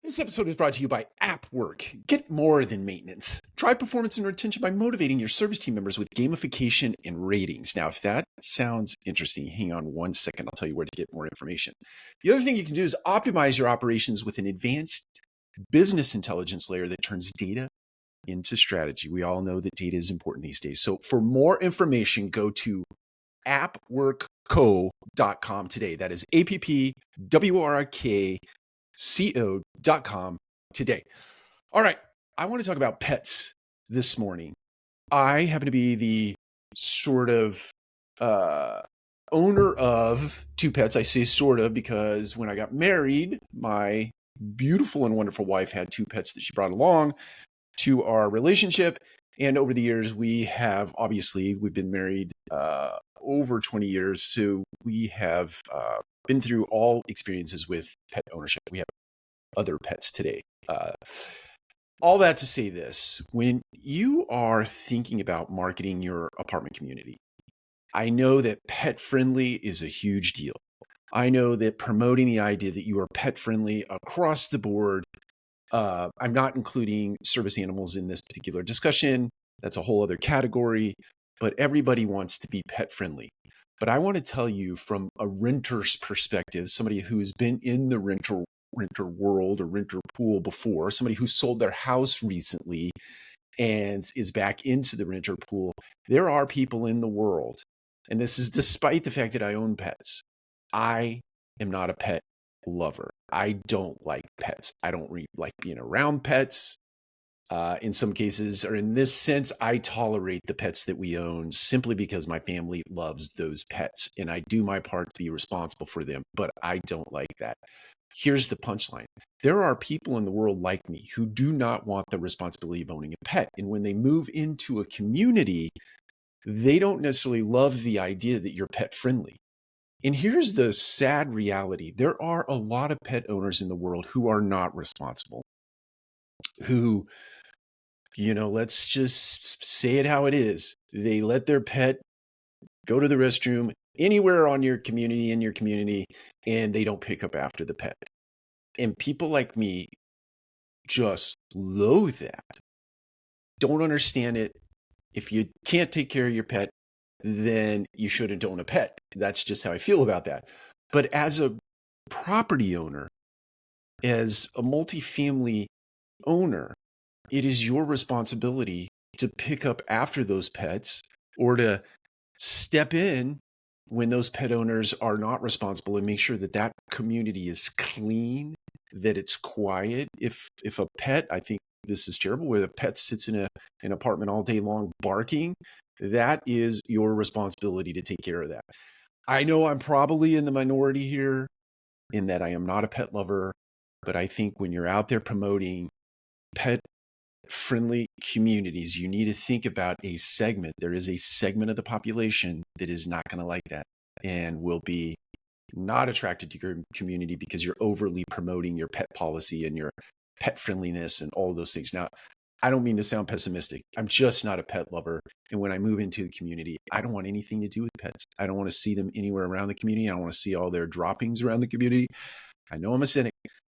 This episode is brought to you by AppWork. Get more than maintenance. Drive performance and retention by motivating your service team members with gamification and ratings. Now, if that sounds interesting, hang on 1 second. I'll tell you where to get more information. The other thing you can do is optimize your operations with an advanced business intelligence layer that turns data into strategy. We all know that data is important these days. So for more information, go to appworkco.com today. That is appworkco.com today. All right. I want to talk about pets this morning. I happen to be the sort of owner of two pets. I say sort of because when I got married, my beautiful and wonderful wife had two pets that she brought along to our relationship. And over the years, we've been married over 20 years. So we have been through all experiences with pet ownership. We have other pets today. All that to say this, when you are thinking about marketing your apartment community, I know that pet friendly is a huge deal. I know that promoting the idea that you are pet friendly across the board, I'm not including service animals in this particular discussion. That's a whole other category, but everybody wants to be pet friendly. But I want to tell you from a renter's perspective, somebody who's been in the renter world or renter pool before, somebody who sold their house recently and is back into the renter pool, there are people in the world, and this is despite the fact that I own pets. I am not a pet lover. I don't like pets. I don't like being around pets. In some cases, or in this sense, I tolerate the pets that we own simply because my family loves those pets and I do my part to be responsible for them, but I don't like that. Here's the punchline. There are people in the world like me who do not want the responsibility of owning a pet. And when they move into a community, they don't necessarily love the idea that you're pet friendly. And here's the sad reality. There are a lot of pet owners in the world who are not responsible, who, let's just say it how it is. They let their pet go to the restroom anywhere in your community, and they don't pick up after the pet. And people like me just loathe that. Don't understand it. If you can't take care of your pet, then you shouldn't own a pet. That's just how I feel about that. But as a property owner, as a multifamily owner, it is your responsibility to pick up after those pets or to step in when those pet owners are not responsible and make sure that that community is clean, that it's quiet. If a pet, I think this is terrible, where the pet sits in an apartment all day long barking, that is your responsibility to take care of that. I know I'm probably in the minority here in that I am not a pet lover, but I think when you're out there promoting pet friendly communities, you need to think about a segment. There is a segment of the population that is not going to like that and will be not attracted to your community because you're overly promoting your pet policy and your pet friendliness and all of those things. Now, I don't mean to sound pessimistic. I'm just not a pet lover. And when I move into the community, I don't want anything to do with pets. I don't want to see them anywhere around the community. I don't want to see all their droppings around the community. I know I'm a cynic,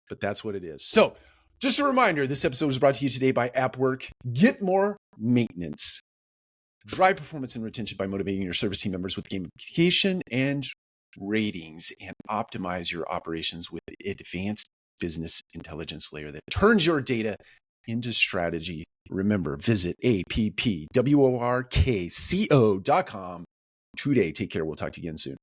but that's what it is. So just a reminder, this episode was brought to you today by AppWork. Get more maintenance. Drive performance and retention by motivating your service team members with gamification and ratings, and optimize your operations with the advanced business intelligence layer that turns your data into strategy. Remember, visit appworkco.com today. Take care. We'll talk to you again soon.